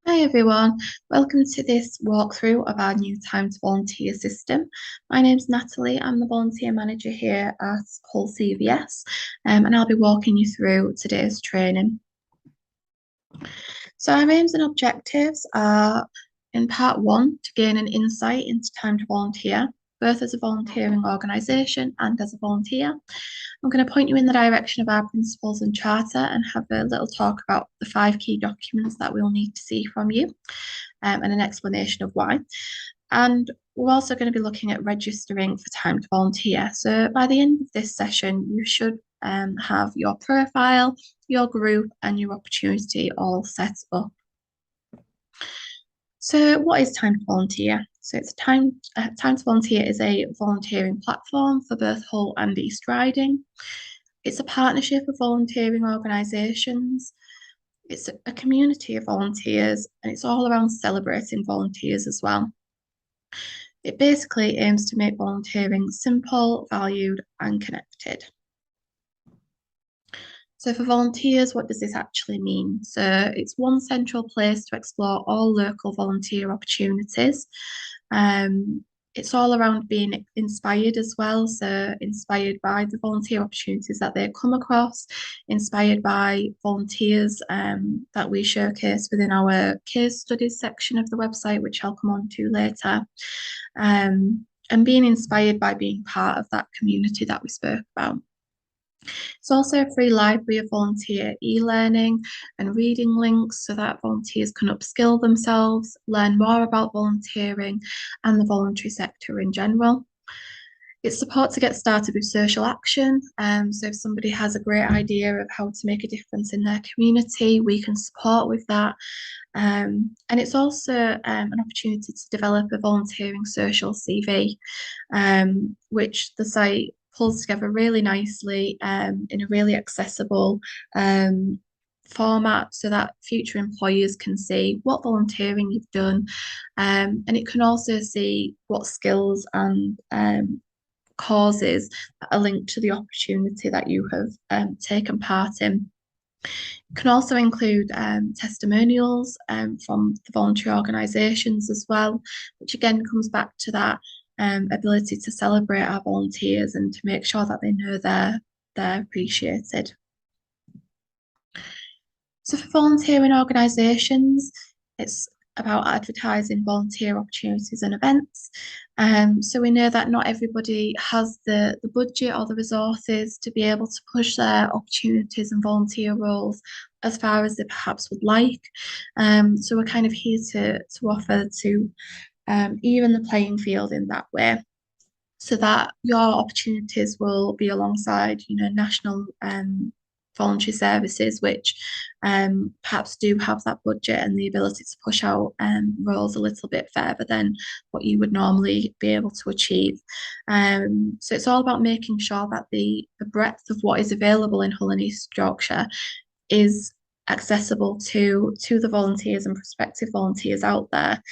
Hi everyone, welcome to this walkthrough of our new Time to Volunteer system. My name's Natalie, I'm the volunteer manager here at Hull CVS, and I'll be walking you through today's training. So our aims and objectives are in part one to gain an insight into Time to Volunteer, both as a volunteering organisation and as a volunteer. I'm going to point you in the direction of our principles and charter and have a little talk about the 5 key documents that we'll need to see from you, and an explanation of why. And we're also going to be looking at registering for Time to Volunteer. So by the end of this session, you should have your profile, your group, and your opportunity all set up. So what is Time to Volunteer? So it's Time to Volunteer is a volunteering platform for both Hull and East Riding. It's a partnership of volunteering organisations. It's a community of volunteers, and it's all around celebrating volunteers as well. It basically aims to make volunteering simple, valued, and connected. So for volunteers, what does this actually mean? So it's one central place to explore all local volunteer opportunities. It's all around being inspired as well. So inspired by the volunteer opportunities that they come across, inspired by volunteers that we showcase within our case studies section of the website, which I'll come on to later. And being inspired by being part of that community that we spoke about. It's also a free library of volunteer e-learning and reading links so that volunteers can upskill themselves, learn more about volunteering and the voluntary sector in general. It's support to get started with social action. So if somebody has a great idea of how to make a difference in their community, we can support with that. And it's also an opportunity to develop a volunteering social CV, which the site pulls together really nicely in a really accessible format so that future employers can see what volunteering you've done, and it can also see what skills and causes that are linked to the opportunity that you have taken part in. It can also include testimonials from the voluntary organisations as well, which again comes back to that ability to celebrate our volunteers and to make sure that they know they're appreciated. So for volunteering organisations, it's about advertising volunteer opportunities and events. So we know that not everybody has the budget or the resources to be able to push their opportunities and volunteer roles as far as they perhaps would like. So we're kind of here to offer to even the playing field in that way, so that your opportunities will be alongside, national voluntary services, which perhaps do have that budget and the ability to push out roles a little bit further than what you would normally be able to achieve. So it's all about making sure that the breadth of what is available in Hull and East Yorkshire is accessible to the volunteers and prospective volunteers out there,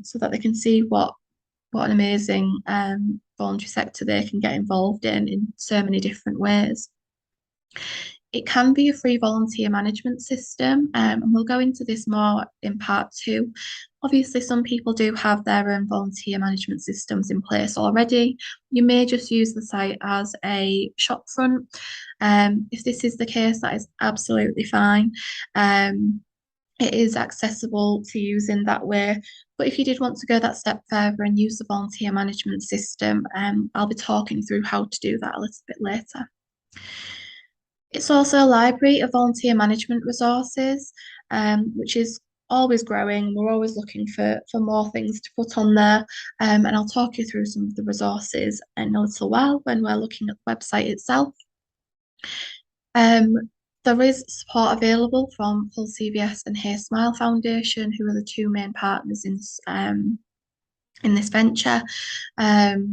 so that they can see what an amazing voluntary sector they can get involved in so many different ways. It can be a free volunteer management system, and we'll go into this more in part two. Obviously, some people do have their own volunteer management systems in place already. You may just use the site as a shop front. If this is the case, that is absolutely fine. It is accessible to use in that way. But if you did want to go that step further and use the volunteer management system, I'll be talking through how to do that a little bit later. It's also a library of volunteer management resources, which is always growing. We're always looking for more things to put on there, and I'll talk you through some of the resources in a little while when we're looking at the website itself. There is support available from Hull CVS and Hey Smile Foundation, who are the two main partners in this venture.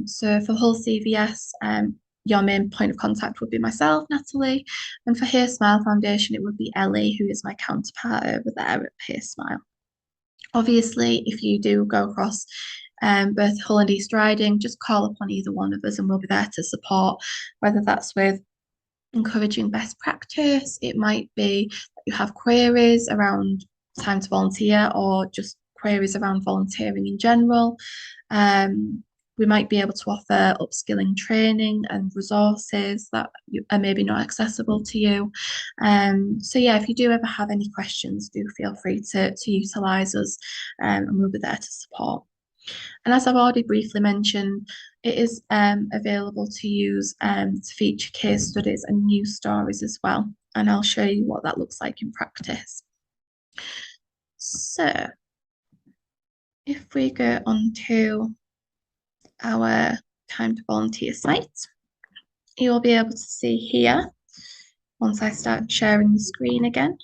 So for Hull CVS, your main point of contact would be myself, Natalie, and for Hey Smile Foundation, it would be Ellie, who is my counterpart over there at Hey Smile. Obviously, if you do go across both Hull and East Riding, just call upon either one of us and we'll be there to support, whether that's with encouraging best practice. It might be that you have queries around time to volunteer or just queries around volunteering in general. We might be able to offer upskilling training and resources that are maybe not accessible to you. So yeah, if you do ever have any questions, do feel free to utilise us, and we'll be there to support. And as I've already briefly mentioned, it is available to use to feature case studies and news stories as well. And I'll show you what that looks like in practice. So if we go onto our Time to Volunteer site, you'll be able to see here, once I start sharing the screen again.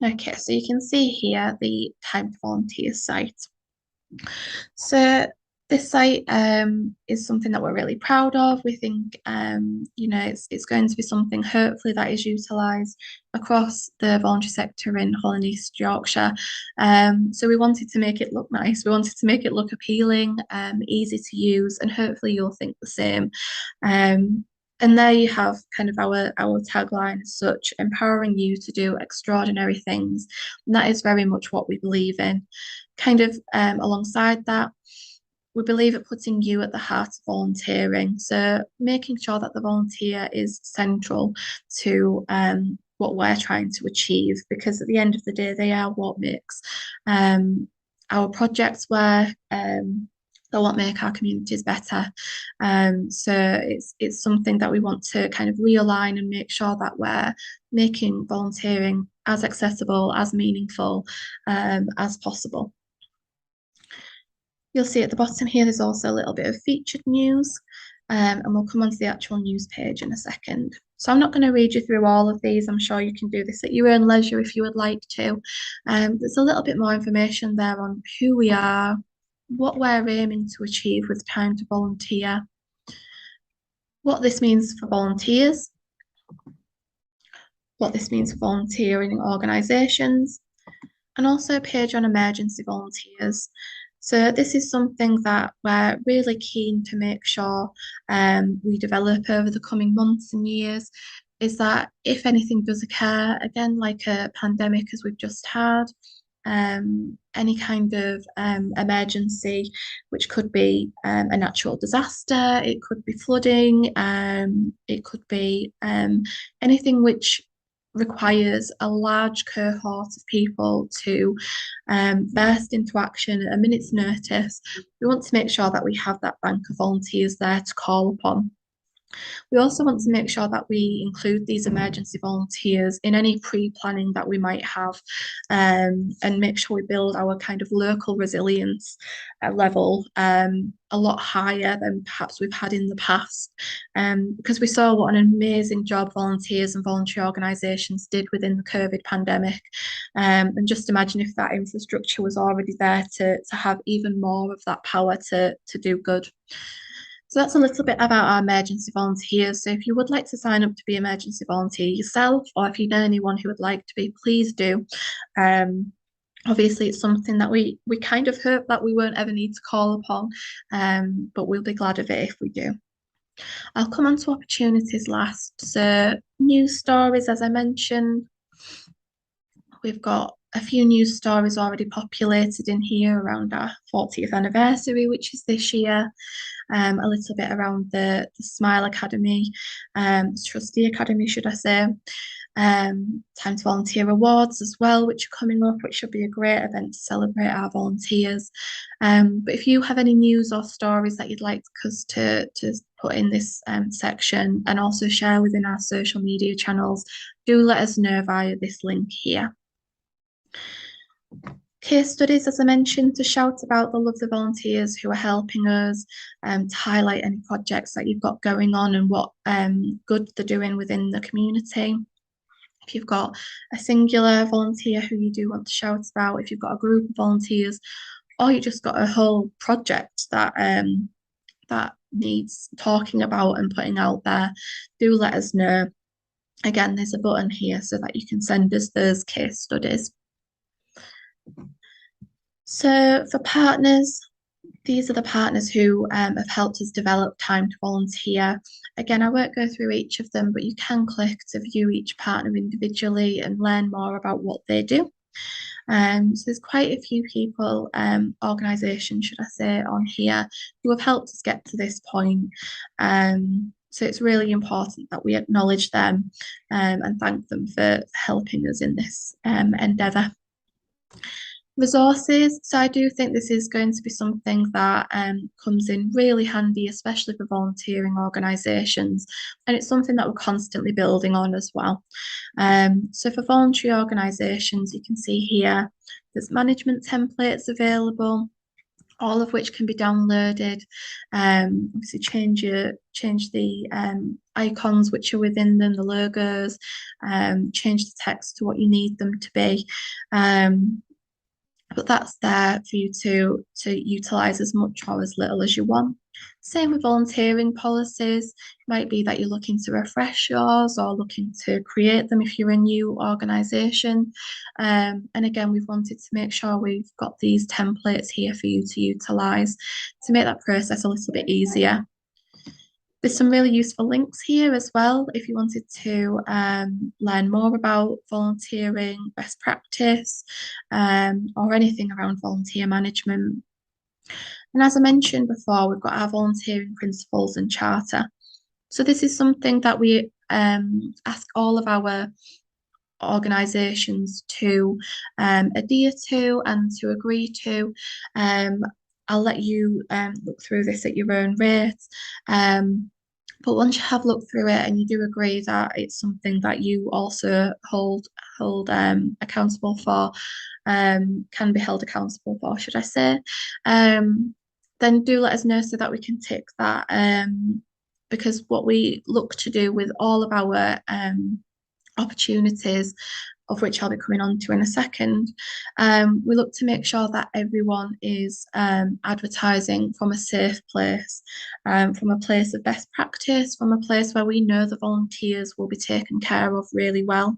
Okay, so you can see here the Time to Volunteer site. So this site is something that we're really proud of. We think it's going to be something hopefully that is utilised across the voluntary sector in Hull and East Yorkshire. So we wanted to make it look nice. We wanted to make it look appealing, easy to use, and hopefully you'll think the same. And there you have kind of our tagline as such, empowering you to do extraordinary things. And that is very much what we believe in. Kind of alongside that, we believe at putting you at the heart of volunteering. So making sure that the volunteer is central to what we're trying to achieve, because at the end of the day, they are what makes our projects work. They're what make our communities better. So it's something that we want to kind of realign and make sure that we're making volunteering as accessible, as meaningful as possible. You'll see at the bottom here, there's also a little bit of featured news, and we'll come onto the actual news page in a second. So I'm not going to read you through all of these. I'm sure you can do this at your own leisure if you would like to. There's a little bit more information there on who we are, what we're aiming to achieve with Time to Volunteer, what this means for volunteers, what this means for volunteering organisations, and also a page on emergency volunteers. So this is something that we're really keen to make sure we develop over the coming months and years, is that if anything does occur, again, like a pandemic as we've just had, any kind of emergency, which could be a natural disaster, it could be flooding, it could be anything which requires a large cohort of people to burst into action at a minute's notice. We want to make sure that we have that bank of volunteers there to call upon. We also want to make sure that we include these emergency volunteers in any pre-planning that we might have, and make sure we build our kind of local resilience level a lot higher than perhaps we've had in the past, because we saw what an amazing job volunteers and voluntary organisations did within the COVID pandemic, and just imagine if that infrastructure was already there to have even more of that power to do good. So that's a little bit about our emergency volunteers. So if you would like to sign up to be emergency volunteer yourself, or if you know anyone who would like to be, please do. Obviously, it's something that we kind of hope that we won't ever need to call upon, but we'll be glad of it if we do. I'll come on to opportunities last. So news stories, as I mentioned, we've got a few news stories already populated in here around our 40th anniversary, which is this year. A little bit around the Smile Academy, Trustee Academy, should I say. Time to Volunteer Awards as well, which are coming up, which should be a great event to celebrate our volunteers. But if you have any news or stories that you'd like us to put in this section and also share within our social media channels, do let us know via this link here. Case studies, as I mentioned, to shout about the lovely volunteers who are helping us, to highlight any projects that you've got going on and what good they're doing within the community. If you've got a singular volunteer who you do want to shout about, if you've got a group of volunteers, or you just got a whole project that that needs talking about and putting out there, do let us know. Again, there's a button here so that you can send us those case studies. So for partners, These are the partners who have helped us develop Time to Volunteer. Again, I won't go through each of them, but you can click to view each partner individually and learn more about what they do. So there's quite a few people, organisations, should I say, on here who have helped us get to this point. So it's really important that we acknowledge them and thank them for helping us in this endeavour. Resources. So I do think this is going to be something that comes in really handy, especially for volunteering organisations. And it's something that we're constantly building on as well. So for voluntary organisations, you can see here, there's management templates available, all of which can be downloaded. Obviously change the icons which are within them, the logos, change the text to what you need them to be. But that's there for you to utilize as much or as little as you want. Same with volunteering policies. It might be that you're looking to refresh yours or looking to create them if you're a new organisation. And again, we've wanted to make sure we've got these templates here for you to utilise to make that process a little bit easier. There's some really useful links here as well if you wanted to learn more about volunteering, best practice, or anything around volunteer management. And as I mentioned before, we've got our volunteering principles and charter. So this is something that we ask all of our organisations to adhere to and to agree to. I'll let you look through this at your own rate. But once you have looked through it and you do agree that it's something that you also hold accountable for, can be held accountable for, should I say, then do let us know so that we can tick that. Because what we look to do with all of our opportunities, of which I'll be coming on to in a second, we look to make sure that everyone is advertising from a safe place, from a place of best practice, from a place where we know the volunteers will be taken care of really well.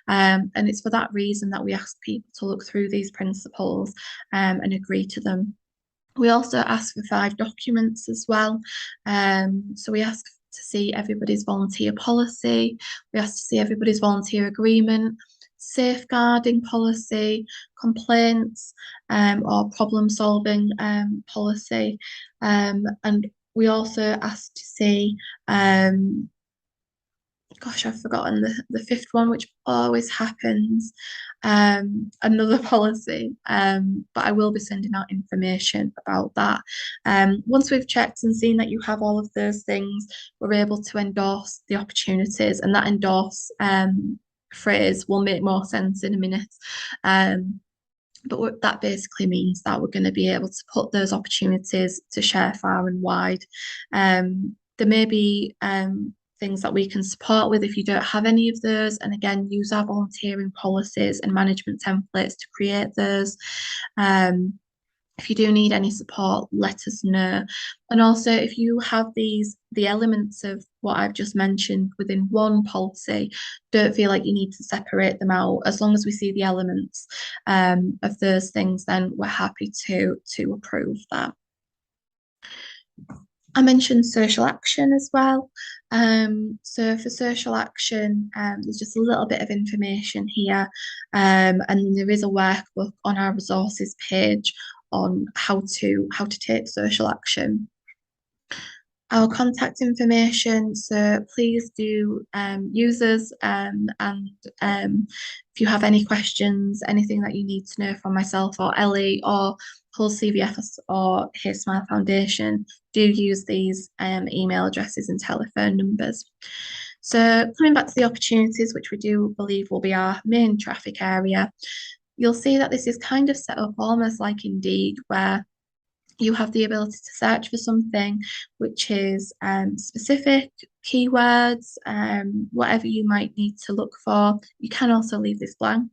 And it's for that reason that we ask people to look through these principles and agree to them. We also ask for 5 documents as well. So we ask to see everybody's volunteer policy. We ask to see everybody's volunteer agreement, safeguarding policy, complaints, or problem solving policy. And we also ask to see, gosh, I've forgotten the 5th one, which always happens, another policy, but I will be sending out information about that. Once we've checked and seen that you have all of those things, we're able to endorse the opportunities, and that endorse phrase will make more sense in a minute. But that basically means that we're going to be able to put those opportunities to share far and wide. There may be things that we can support with if you don't have any of those. And again, use our volunteering policies and management templates to create those. If you do need any support, let us know. And also, if you have the elements of what I've just mentioned within one policy, don't feel like you need to separate them out. As long as we see the elements of those things, then we're happy to approve that. I mentioned social action as well. So for social action, there's just a little bit of information here, and there is a workbook on our resources page on how to take social action. Our contact information, so please do use us, and if you have any questions, anything that you need to know from myself or Ellie or Hull CVFS or Hey Smile Foundation, do use these email addresses and telephone numbers. So coming back to the opportunities, which we do believe will be our main traffic area, you'll see that this is kind of set up almost like Indeed, where you have the ability to search for something which is specific, keywords, whatever you might need to look for. You can also leave this blank.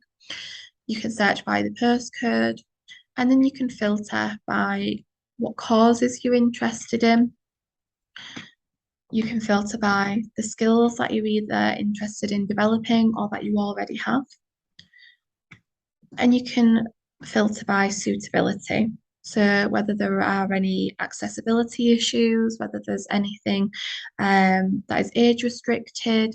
You can search by the postcode, and then you can filter by what causes you're interested in. You can filter by the skills that you're either interested in developing or that you already have. And you can filter by suitability. So whether there are any accessibility issues, whether there's anything that is age restricted,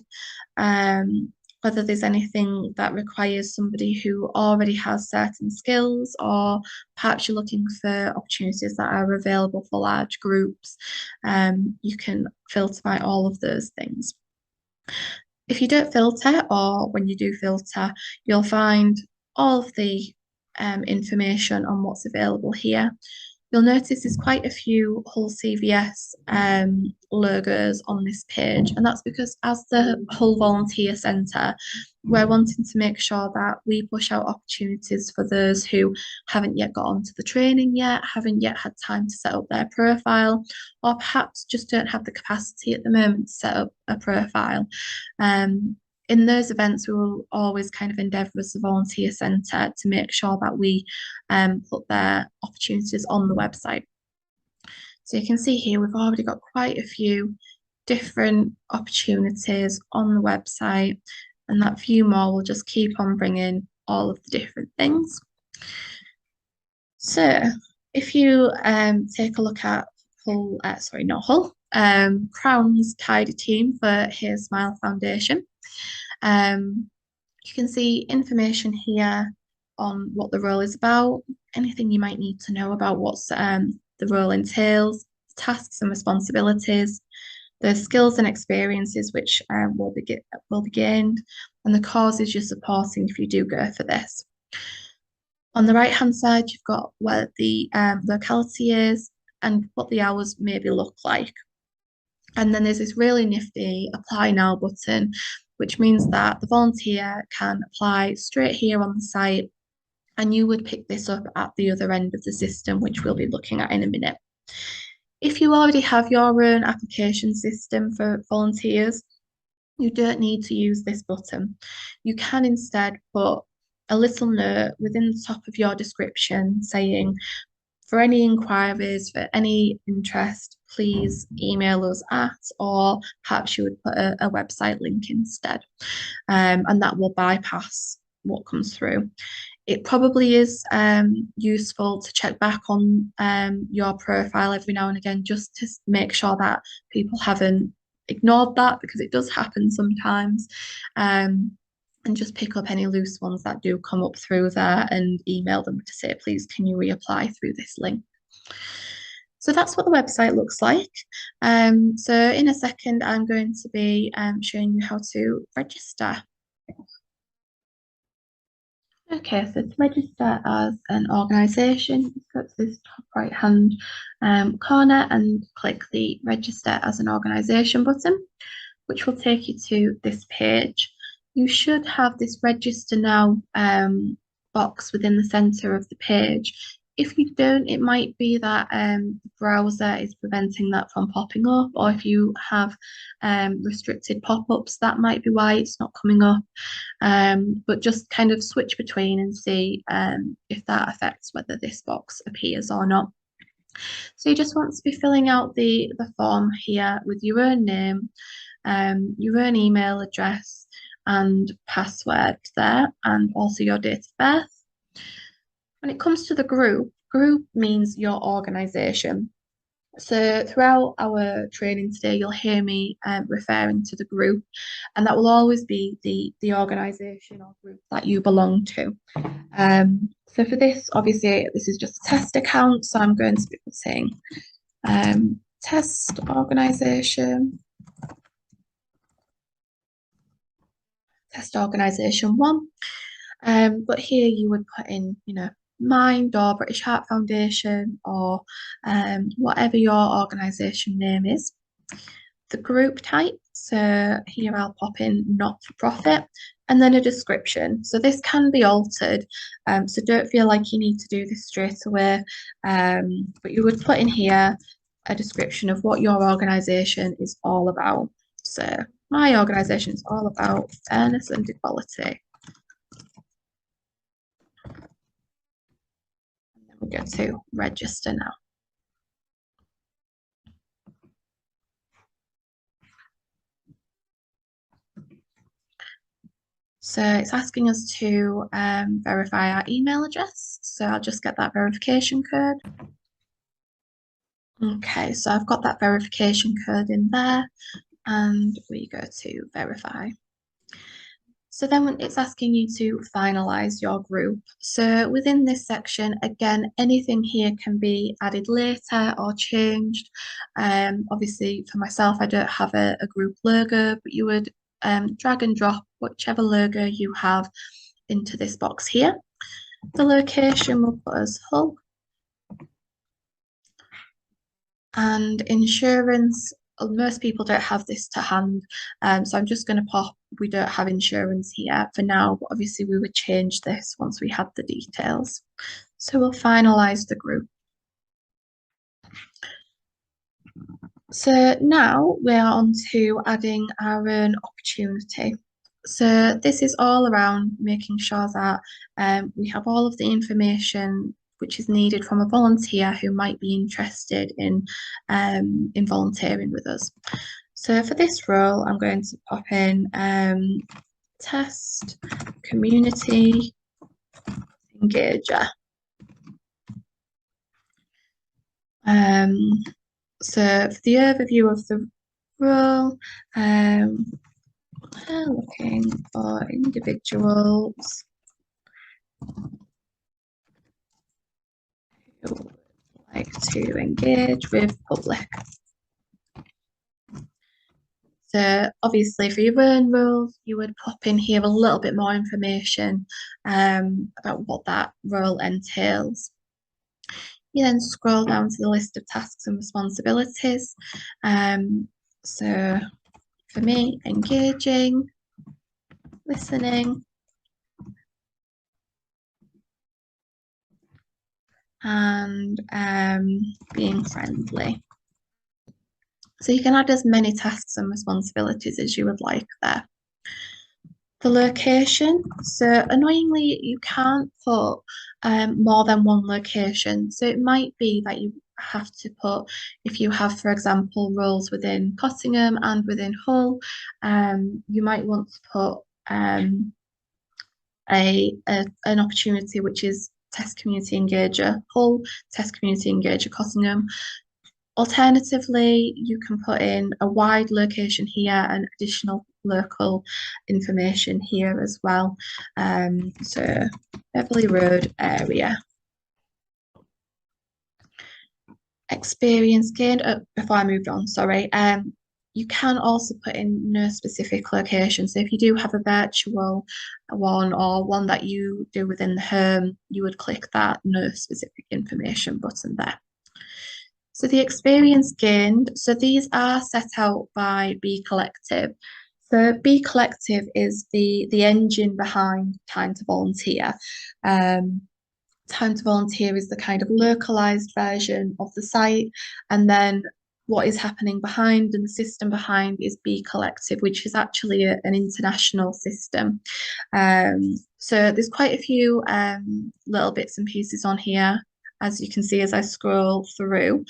um, whether there's anything that requires somebody who already has certain skills, or perhaps you're looking for opportunities that are available for large groups. You can filter by all of those things. If you don't filter, or when you do filter, you'll find all of the information on what's available here. You'll notice there's quite a few Hull CVS logos on this page, and that's because as the Hull Volunteer Centre, we're wanting to make sure that we push out opportunities for those who haven't yet got onto the training yet, haven't yet had time to set up their profile, or perhaps just don't have the capacity at the moment to set up a profile. In those events, we will always kind of endeavour as the volunteer centre to make sure that we put their opportunities on the website. So you can see here, we've already got quite a few different opportunities on the website, and that few more will just keep on bringing all of the different things. So if you take a look at Hull, sorry, not Hull, Crown's Tidy Team for Here Smile Foundation, you can see information here on what the role is about, anything you might need to know about what's the role entails, tasks and responsibilities, the skills and experiences which will be gained, and the causes you're supporting if you do go for this. On the right-hand side, you've got where the locality is and what the hours maybe look like. And then there's this really nifty apply now button, which means that the volunteer can apply straight here on the site, and you would pick this up at the other end of the system, which we'll be looking at in a minute. If you already have your own application system for volunteers, you don't need to use this button. You can instead put a little note within the top of your description saying, for any inquiries, for any interest, please email us at, or perhaps you would put a website link instead, and that will bypass what comes through. It probably is useful to check back on your profile every now and again, just to make sure that people haven't ignored that, because it does happen sometimes. And just pick up any loose ones that do come up through there and email them to say, please, can you reapply through this link? So that's what the website looks like. So in a second, I'm going to be showing you how to register. Okay, so to register as an organisation, just go to this top right hand corner and click the register as an organisation button, which will take you to this page. You should have this register now box within the centre of the page. If you don't, it might be that the browser is preventing that from popping up, or if you have restricted pop-ups, that might be why it's not coming up. But just kind of switch between and see if that affects whether this box appears or not. So you just want to be filling out the form here with your own name, your own email address and password there, and also your date of birth. When it comes to the group means your organisation. So throughout our training today, you'll hear me referring to the group, and that will always be the organisation or group that you belong to. So for this, obviously, this is just a test account, so I'm going to be putting test organisation, test organisation 1. But here you would put in, Mind or British Heart Foundation, or whatever your organisation name is. The group type, so here I'll pop in not-for-profit, and then a description. So this can be altered, so don't feel like you need to do this straight away, but you would put in here a description of what your organisation is all about. So my organisation is all about fairness and equality. And then we go to register now. So it's asking us to verify our email address. So I'll just get that verification code. Okay, so I've got that verification code in there and we go to verify. So then when it's asking you to finalize your group. So within this section, again, anything here can be added later or changed. Obviously for myself, I don't have a group logo, but you would drag and drop whichever logo you have into this box here. The location will put as Hull. And insurance, most people don't have this to hand. So I'm just going to pop, we don't have insurance here for now, but obviously we would change this once we had the details. So we'll finalize the group. So now we're on to adding our own opportunity. So this is all around making sure that we have all of the information which is needed from a volunteer who might be interested in volunteering with us. So for this role, I'm going to pop in test community engager. So for the overview of the role, we're looking for individuals who would like to engage with public. So obviously for your own role, you would pop in here a little bit more information about what that role entails. You then scroll down to the list of tasks and responsibilities. So for me, engaging, listening, and being friendly. So you can add as many tasks and responsibilities as you would like there. The location, so annoyingly, you can't put more than one location. So it might be that you have to put, if you have, for example, roles within Cottingham and within Hull, you might want to put an opportunity which is test community engager Hull, test community engager Cottingham. Alternatively, you can put in a wide location here and additional local information here as well. So Beverley Road area. Experience gained, before I moved on, sorry. You can also put in no specific location. So if you do have a virtual one or one that you do within the home, you would click that no specific information button there. So the experience gained, so these are set out by Be Collective. So Be Collective is the engine behind Time to Volunteer. Time to Volunteer is the kind of localized version of the site, and then what is happening behind and the system behind is Be Collective, which is actually an international system. So there's quite a few little bits and pieces on here, as you can see as I scroll through.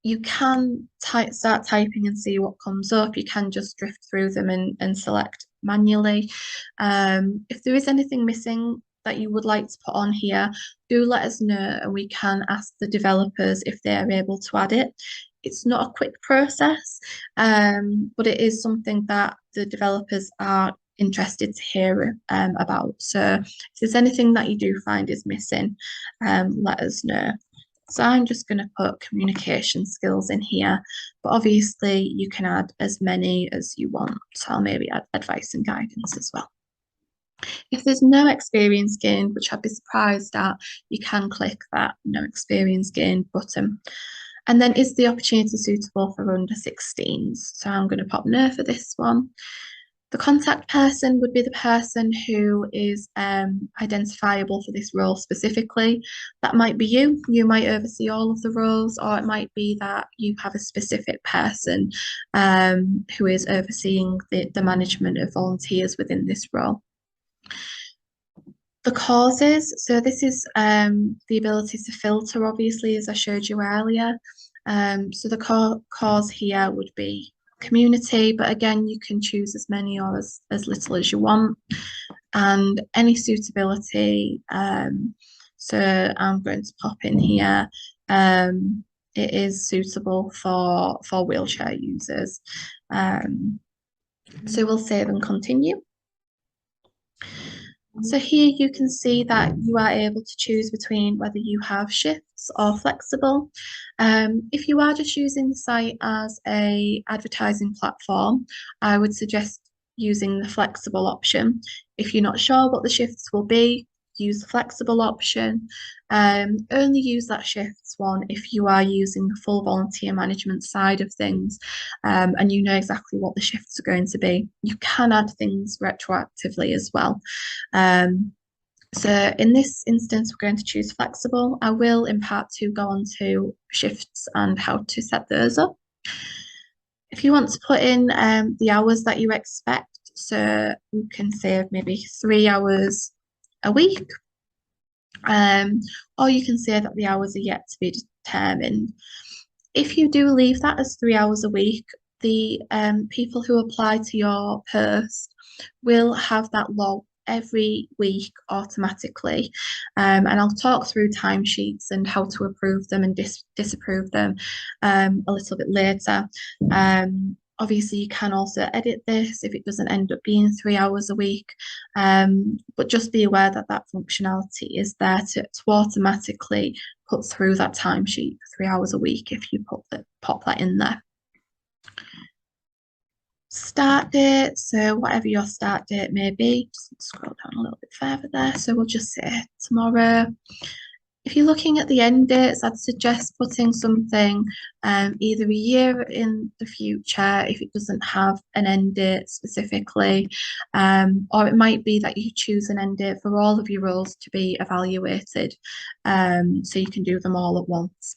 You can start typing and see what comes up. You can just drift through them and select manually. If there is anything missing that you would like to put on here, do let us know and we can ask the developers if they're able to add it. It's not a quick process, but it is something that the developers are interested to hear about. So if there's anything that you do find is missing, let us know. So I'm just going to put communication skills in here, but obviously you can add as many as you want. So I'll maybe add advice and guidance as well. If there's no experience gained, which I'd be surprised at, you can click that no experience gained button. And then is the opportunity suitable for under 16s? So I'm going to pop no for this one. The contact person would be the person who is identifiable for this role specifically. That might be you. You might oversee all of the roles, or it might be that you have a specific person who is overseeing the management of volunteers within this role. The causes, so this is the ability to filter, obviously, as I showed you earlier. So the cause here would be community, but again, you can choose as many or as little as you want, and any suitability. So I'm going to pop in here. It is suitable for wheelchair users. So we'll save and continue. So here you can see that you are able to choose between whether you have shifts or flexible. If you are just using the site as a advertising platform, I would suggest using the flexible option. If you're not sure what the shifts will be, use the flexible option. Only use that shifts one if you are using the full volunteer management side of things, and you know exactly what the shifts are going to be. You can add things retroactively as well. So in this instance, we're going to choose flexible. I will in part two go on to shifts and how to set those up. If you want to put in the hours that you expect, so we can save maybe 3 hours a week, or you can say that the hours are yet to be determined. If you do leave that as 3 hours a week, the people who apply to your post will have that log every week automatically. And I'll talk through timesheets and how to approve them and disapprove them a little bit later. Obviously, you can also edit this if it doesn't end up being 3 hours a week, but just be aware that that functionality is there to automatically put through that timesheet for 3 hours a week if you pop that in there. Start date, so whatever your start date may be, just scroll down a little bit further there. So we'll just say tomorrow. If you're looking at the end dates, I'd suggest putting something either a year in the future if it doesn't have an end date specifically, or it might be that you choose an end date for all of your roles to be evaluated, so you can do them all at once.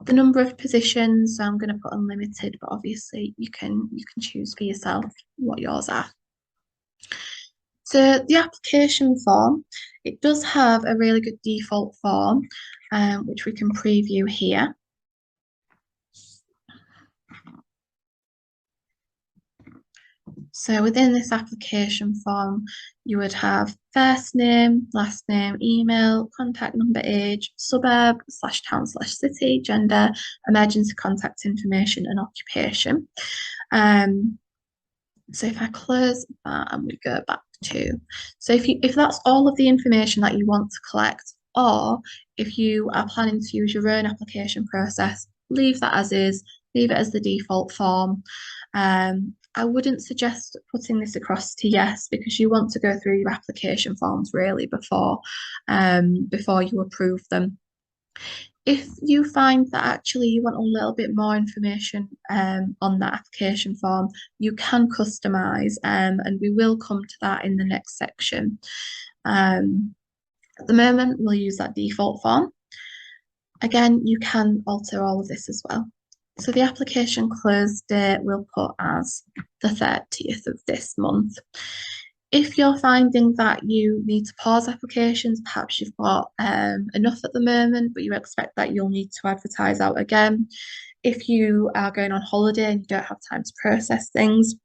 The number of positions, so I'm going to put unlimited, but obviously you can choose for yourself what yours are. So the application form, it does have a really good default form, which we can preview here. So within this application form, you would have first name, last name, email, contact number, age, suburb / town / city, gender, emergency contact information, and occupation. So if I close that and we go back to, so if that's all of the information that you want to collect, or if you are planning to use your own application process, leave that as is, leave it as the default form. I wouldn't suggest putting this across to yes, because you want to go through your application forms really before you approve them. If you find that actually you want a little bit more information on that application form, you can customize, and we will come to that in the next section. At the moment, we'll use that default form. Again, you can alter all of this as well. So the application close date we'll put as the 30th of this month. If you're finding that you need to pause applications, perhaps you've got enough at the moment, but you expect that you'll need to advertise out again. If you are going on holiday and you don't have time to process things,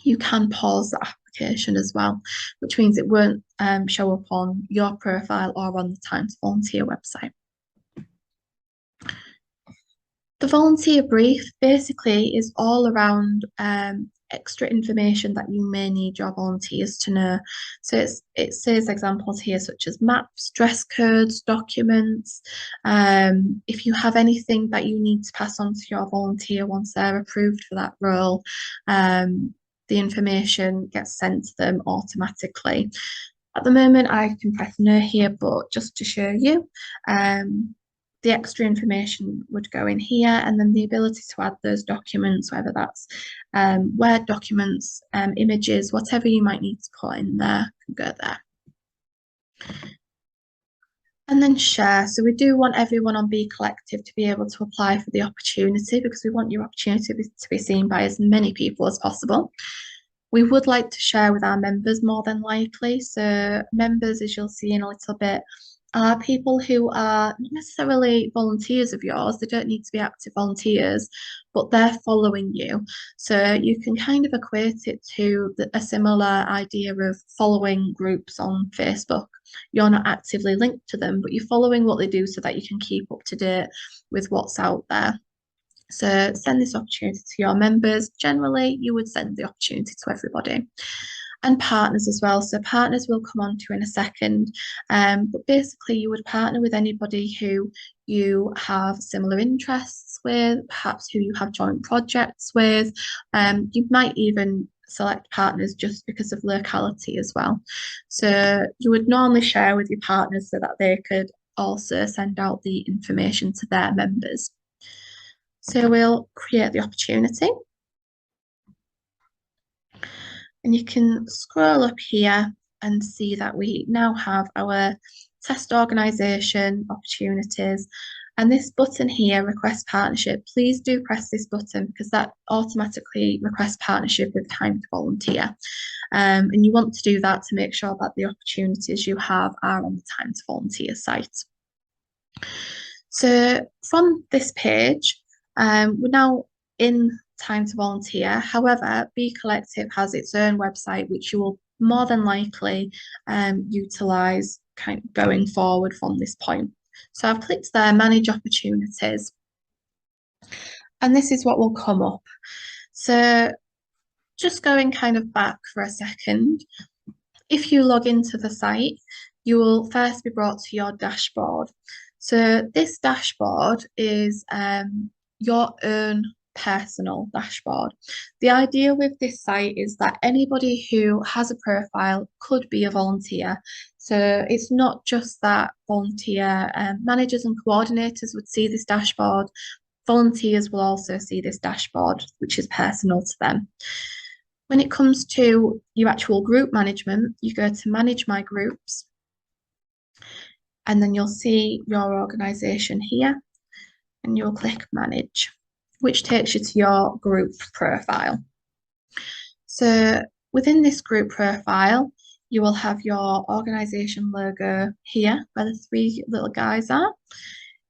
you can pause the application as well, which means it won't show up on your profile or on the Time to Volunteer website. The volunteer brief basically is all around extra information that you may need your volunteers to know. So it says examples here such as maps, dress codes, documents. If you have anything that you need to pass on to your volunteer once they're approved for that role, the information gets sent to them automatically. At the moment, I can press no here, but just to show you, the extra information would go in here, and then the ability to add those documents, whether that's Word documents, images, whatever you might need to put in there, can go there. And then share. So we do want everyone on Be Collective to be able to apply for the opportunity, because we want your opportunity to be seen by as many people as possible. We would like to share with our members more than likely. So members, as you'll see in a little bit, are people who are not necessarily volunteers of yours. They don't need to be active volunteers, but they're following you. So you can kind of equate it to a similar idea of following groups on Facebook. You're not actively linked to them, but you're following what they do so that you can keep up to date with what's out there. So send this opportunity to your members. Generally, you would send the opportunity to everybody. And partners as well. So partners will come on to in a second. But basically you would partner with anybody who you have similar interests with, perhaps who you have joint projects with. You might even select partners just because of locality as well. So you would normally share with your partners so that they could also send out the information to their members. So we'll create the opportunity. And you can scroll up here and see that we now have our test organisation opportunities. And this button here, request partnership, please do press this button because that automatically requests partnership with Time to Volunteer. And you want to do that to make sure that the opportunities you have are on the Time to Volunteer site. So from this page, we're now in Time to Volunteer. However, Be Collective has its own website, which you will more than likely utilise kind of going forward from this point. So I've clicked there, Manage Opportunities. And this is what will come up. So just going kind of back for a second, if you log into the site, you will first be brought to your dashboard. So this dashboard is your own personal dashboard. The idea with this site is that anybody who has a profile could be a volunteer. So it's not just that volunteer managers and coordinators would see this dashboard. Volunteers will also see this dashboard, which is personal to them. When it comes to your actual group management, you go to Manage My Groups, and then you'll see your organisation here, and you'll click Manage, which takes you to your group profile. So within this group profile, you will have your organisation logo here, where the three little guys are.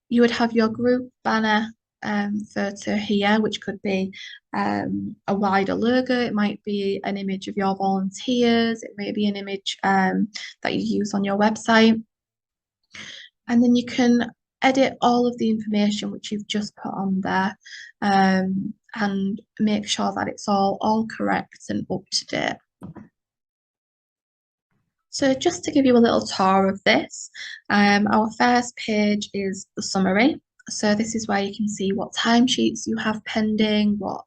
You would have your group banner photo here, which could be a wider logo. It might be an image of your volunteers. It may be an image that you use on your website. And then you can edit all of the information which you've just put on there and make sure that it's all correct and up to date. So just to give you a little tour of this, our first page is the summary. So this is where you can see what timesheets you have pending, what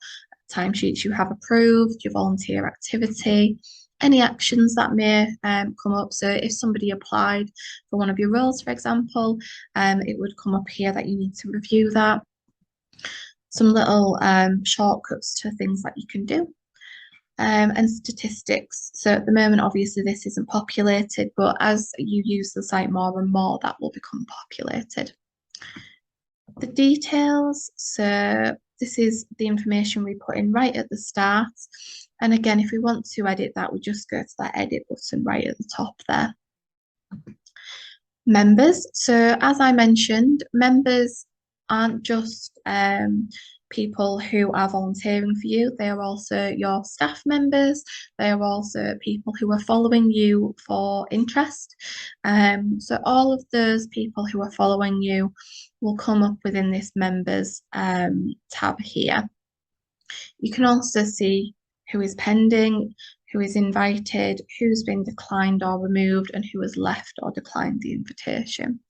timesheets you have approved, your volunteer activity, any actions that may come up. So if somebody applied for one of your roles, for example, it would come up here that you need to review that. Some little shortcuts to things that you can do. And statistics. So at the moment, obviously this isn't populated, but as you use the site more and more, that will become populated. The details, so this is the information we put in right at the start. And again, if we want to edit that, we just go to that edit button right at the top there. Members. So as I mentioned, members aren't just people who are volunteering for you. They are also your staff members. They are also people who are following you for interest. So all of those people who are following you will come up within this members tab here. You can also see who is pending, who is invited, who's been declined or removed, and who has left or declined the invitation.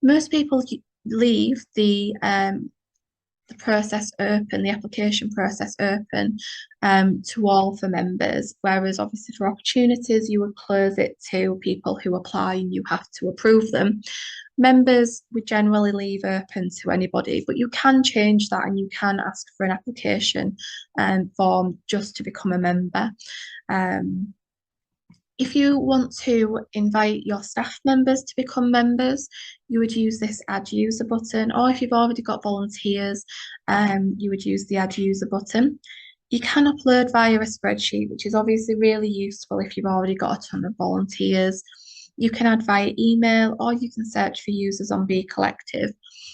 Most people leave the process open, the application process open to all for members, whereas obviously for opportunities you would close it to people who apply and you have to approve them. Members we generally leave open to anybody, but you can change that and you can ask for an application form just to become a member. If you want to invite your staff members to become members, you would use this Add User button, or if you've already got volunteers, you would use the Add User button. You can upload via a spreadsheet, which is obviously really useful if you've already got a ton of volunteers. You can add via email, or you can search for users on Bee Collective.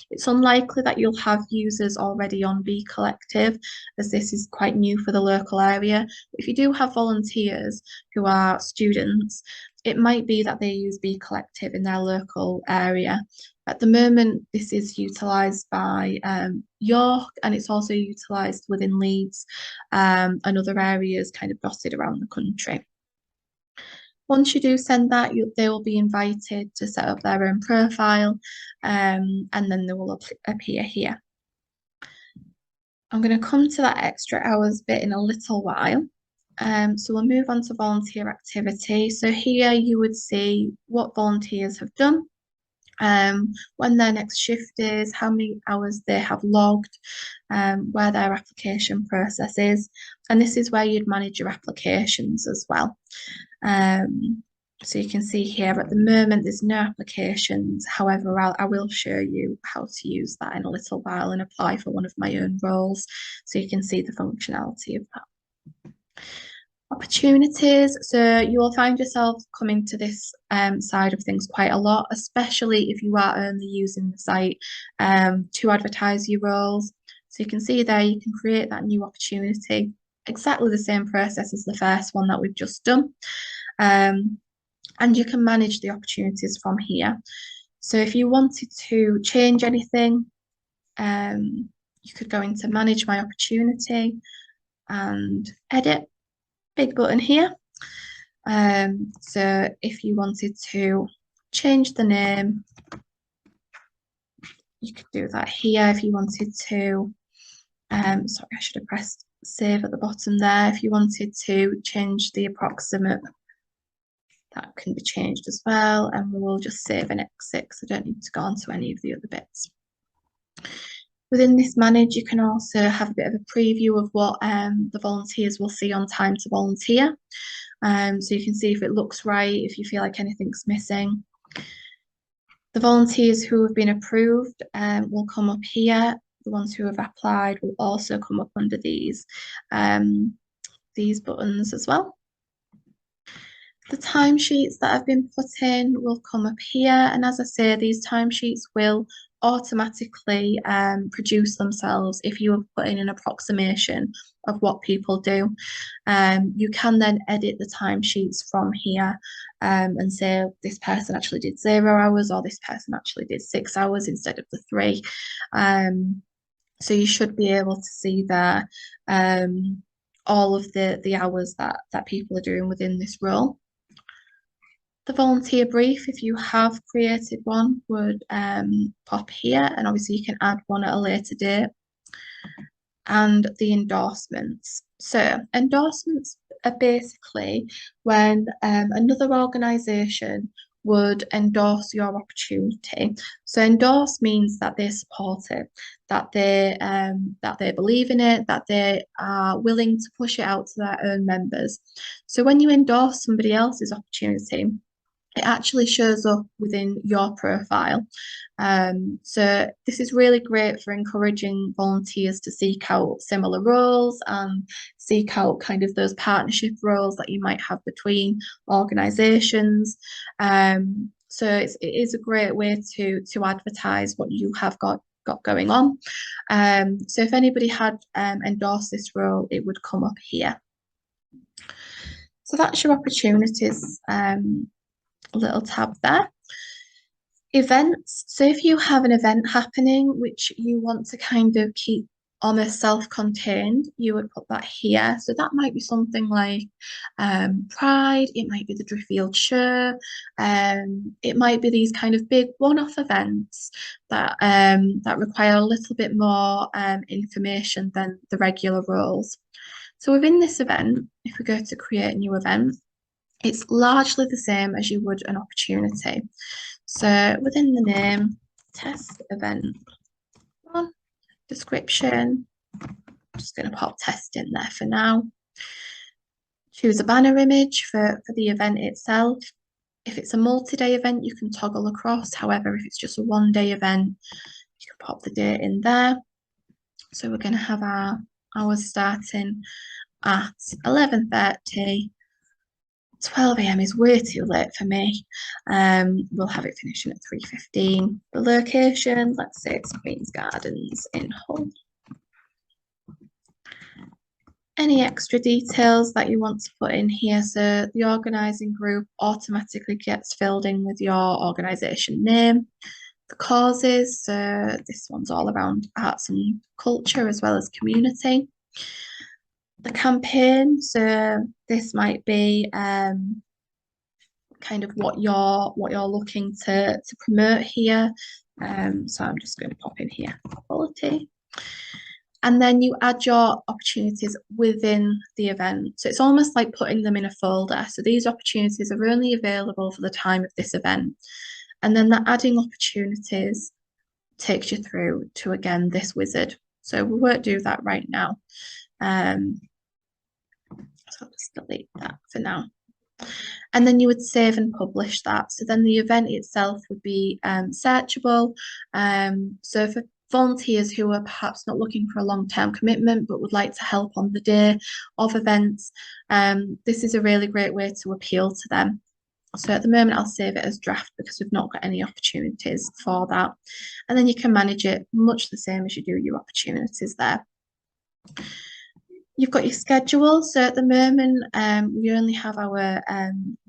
It's unlikely that you'll have users already on Bee Collective, as this is quite new for the local area. But if you do have volunteers who are students, it might be that they use Bee Collective in their local area. At the moment, this is utilised by York, and it's also utilised within Leeds and other areas kind of dotted around the country. Once you do send that, they will be invited to set up their own profile, and then they will appear here. I'm going to come to that extra hours bit in a little while. So we'll move on to volunteer activity. So here you would see what volunteers have done, when their next shift is, how many hours they have logged, where their application process is. And this is where you'd manage your applications as well. So you can see here at the moment there's no applications. However, I will show you how to use that in a little while and apply for one of my own roles, so you can see the functionality of that. Opportunities. So you will find yourself coming to this side of things quite a lot, especially if you are only using the site to advertise your roles. So you can see there, you can create that new opportunity. Exactly the same process as the first one that we've just done. And you can manage the opportunities from here. So if you wanted to change anything, you could go into manage my opportunity and edit. Big button here. So if you wanted to change the name, you could do that here. If you wanted to, sorry, I should have pressed save at the bottom there. If you wanted to change the approximate, that can be changed as well. And we'll just save and exit, because I don't need to go on to any of the other bits. Within this manage, you can also have a bit of a preview of what the volunteers will see on time to volunteer. So you can see if it looks right, if you feel like anything's missing. The volunteers who have been approved will come up here. The ones who have applied will also come up under these buttons as well. The timesheets that have been put in will come up here. And as I say, these timesheets will automatically produce themselves if you have put in an approximation of what people do. You can then edit the timesheets from here and say this person actually did 0 hours, or this person actually did 6 hours instead of the 3. So you should be able to see there all of the hours that people are doing within this role. The volunteer brief, if you have created one, would pop here, and obviously you can add one at a later date. And the endorsements. So endorsements are basically when another organisation would endorse your opportunity. So endorse means that they support it, that they believe in it, that they are willing to push it out to their own members. So when you endorse somebody else's opportunity, it actually shows up within your profile. So this is really great for encouraging volunteers to seek out similar roles and seek out kind of those partnership roles that you might have between organisations. So it is a great way to advertise what you have got going on. So if anybody had endorsed this role, it would come up here. So that's your opportunities little tab there. Events. So if you have an event happening which you want to kind of keep almost self-contained, you would put that here. So that might be something like Pride, it might be the Driffield Show, it might be these kind of big one-off events that that require a little bit more information than the regular roles. So within this event, if we go to create a new event, it's largely the same as you would an opportunity. So within the name, test event one, description, I'm just going to pop test in there for now. Choose a banner image for the event itself. If it's a multi-day event, you can toggle across. However, if it's just a one-day event, you can pop the date in there. So we're going to have our hours starting at 11:30 12 a.m. is way too late for me. We'll have it finishing at 3:15. The location, let's say it's Queen's Gardens in Hull. Any extra details that you want to put in here? So the organising group automatically gets filled in with your organisation name. The causes, so this one's all around arts and culture as well as community. The campaign, so this might be kind of what you're looking to promote here. So I'm just going to pop in here quality. And then you add your opportunities within the event. So it's almost like putting them in a folder. So these opportunities are only available for the time of this event. And then that adding opportunities takes you through to, again, this wizard. So we won't do that right now. So I'll just delete that for now. And then you would save and publish that. So then the event itself would be searchable. So for volunteers who are perhaps not looking for a long-term commitment but would like to help on the day of events, this is a really great way to appeal to them. So at the moment, I'll save it as draft because we've not got any opportunities for that. And then you can manage it much the same as you do your opportunities there. You've got your schedule. So at the moment, we only have our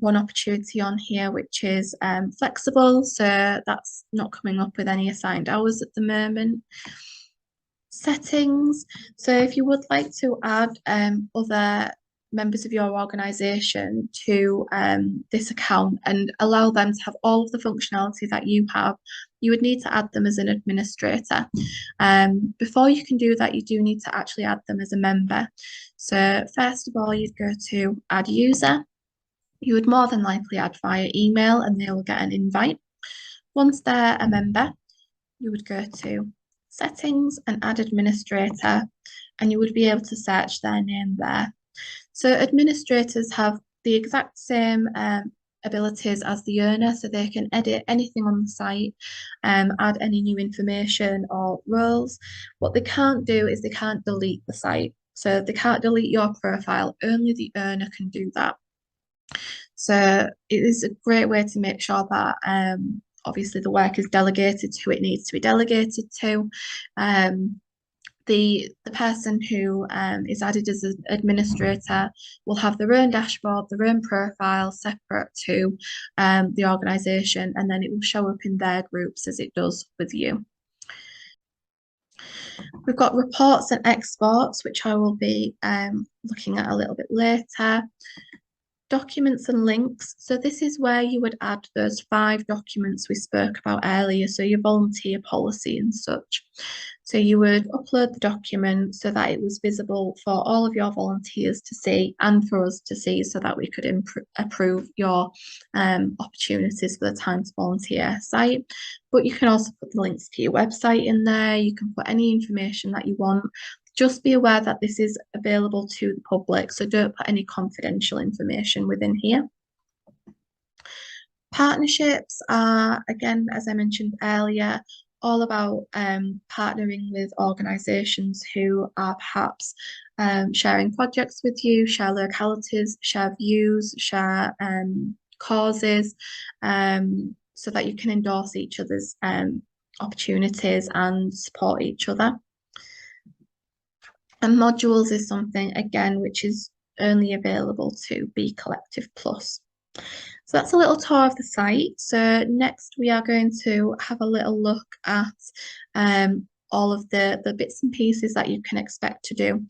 one opportunity on here, which is flexible. So that's not coming up with any assigned hours at the moment. Settings. So if you would like to add other members of your organisation to this account and allow them to have all of the functionality that you have, you would need to add them as an administrator. Before you can do that, you do need to actually add them as a member. So first of all, you'd go to add user. You would more than likely add via email and they will get an invite. Once they're a member, you would go to settings and add administrator, and you would be able to search their name there. So administrators have the exact same abilities as the owner, so they can edit anything on the site, add any new information or roles. What they can't do is they can't delete the site. So they can't delete your profile, only the owner can do that. So it is a great way to make sure that obviously the work is delegated to who it needs to be delegated to. The person who is added as an administrator will have their own dashboard, their own profile separate to the organisation, and then it will show up in their groups as it does with you. We've got reports and exports, which I will be looking at a little bit later. Documents and links. So this is where you would add those 5 documents we spoke about earlier, so your volunteer policy and such. So you would upload the document so that it was visible for all of your volunteers to see and for us to see, so that we could approve your opportunities for the Time to Volunteer site. But you can also put the links to your website in there. You can put any information that you want. Just be aware that this is available to the public, so don't put any confidential information within here. Partnerships are, again, as I mentioned earlier, all about partnering with organisations who are perhaps sharing projects with you, share localities, share views, share causes, so that you can endorse each other's opportunities and support each other. And modules is something, again, which is only available to Be Collective Plus. So that's a little tour of the site. So next we are going to have a little look at all of the bits and pieces that you can expect to do.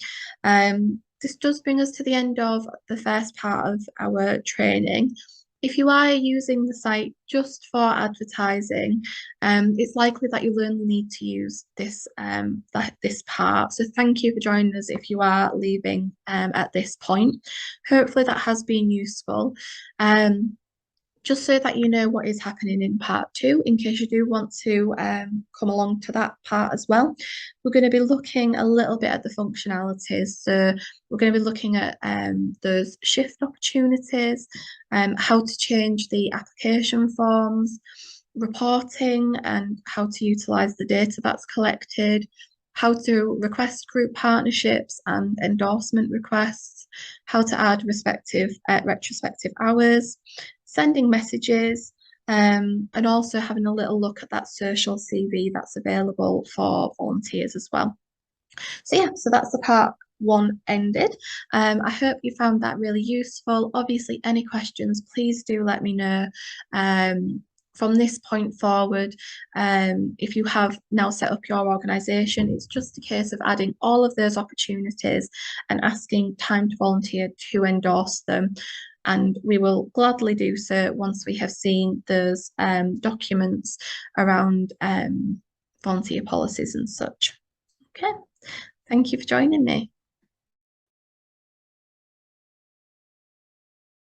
This does bring us to the end of the first part of our training. If you are using the site just for advertising, it's likely that you'll only need to use this this part. So thank you for joining us if you are leaving at this point. Hopefully that has been useful. Just so that you know what is happening in part 2, in case you do want to come along to that part as well. We're going to be looking a little bit at the functionalities. So we're going to be looking at those shift opportunities, how to change the application forms, reporting and how to utilise the data that's collected, how to request group partnerships and endorsement requests, how to add retrospective hours, sending messages, and also having a little look at that social CV that's available for volunteers as well. So yeah, so that's the part one ended. I hope you found that really useful. Obviously, any questions, please do let me know. From this point forward, if you have now set up your organisation, it's just a case of adding all of those opportunities and asking Time to Volunteer to endorse them. And we will gladly do so once we have seen those documents around volunteer policies and such. Okay. Thank you for joining me.